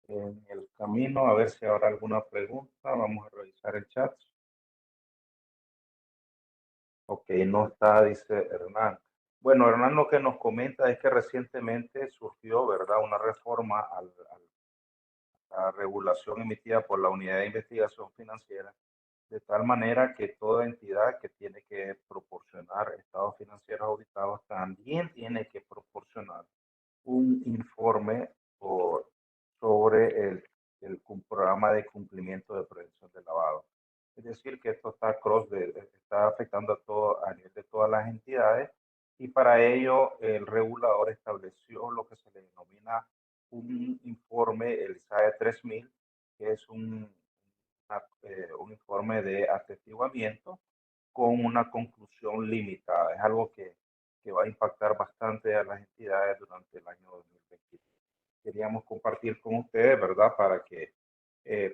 En el camino, a ver si habrá alguna pregunta. Vamos a revisar el chat. Ok, no está, dice Hernán. Bueno, Hernán lo que nos comenta es que recientemente surgió, ¿verdad?, una reforma a la regulación emitida por la Unidad de Investigación Financiera, de tal manera que toda entidad que tiene que proporcionar estados financieros auditados también tiene que proporcionar un informe sobre el programa de cumplimiento de prevención de lavado. Es decir, que esto está afectando a nivel de todas las entidades, y para ello el regulador estableció lo que se le denomina un informe, el SAE 3000, que es un informe de atestiguamiento con una conclusión limitada. Es algo que va a impactar bastante a las entidades durante el año 2020. Queríamos compartir con ustedes, ¿verdad?, para que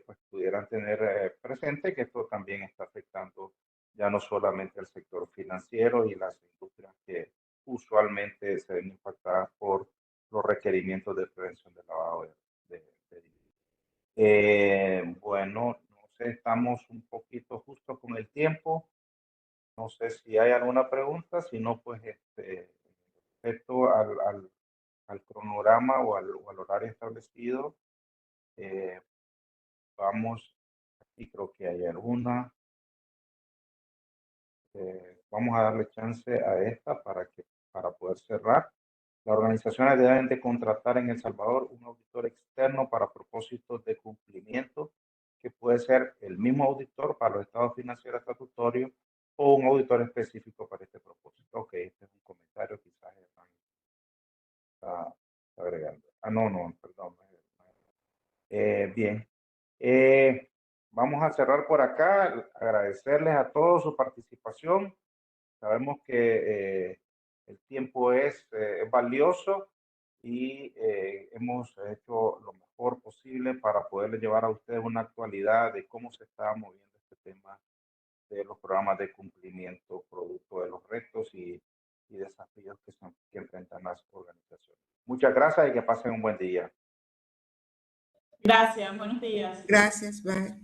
pues pudieran tener presente que esto también está afectando ya no solamente al sector financiero y las industrias que usualmente se ven impactadas por los requerimientos de prevención del lavado de dinero. Bueno, no sé, estamos un poquito justo con el tiempo. No sé si hay alguna pregunta, si no, pues respecto al cronograma o al horario establecido, vamos, aquí creo que hay alguna. Vamos a darle chance a esta para poder cerrar. Las organizaciones deben de contratar en El Salvador un auditor externo para propósitos de cumplimiento, que puede ser el mismo auditor para los estados financieros estatutarios o un auditor específico para este propósito. Ok, este es un comentario, quizás está agregando. No, perdón. Bien. Vamos a cerrar por acá. Agradecerles a todos su participación. Sabemos que el tiempo es valioso y hemos hecho lo mejor posible para poderle llevar a ustedes una actualidad de cómo se está moviendo este tema de los programas de cumplimiento, producto de los retos y desafíos que enfrentan las organizaciones. Muchas gracias y que pasen un buen día. Gracias, buenos días. Gracias, bye.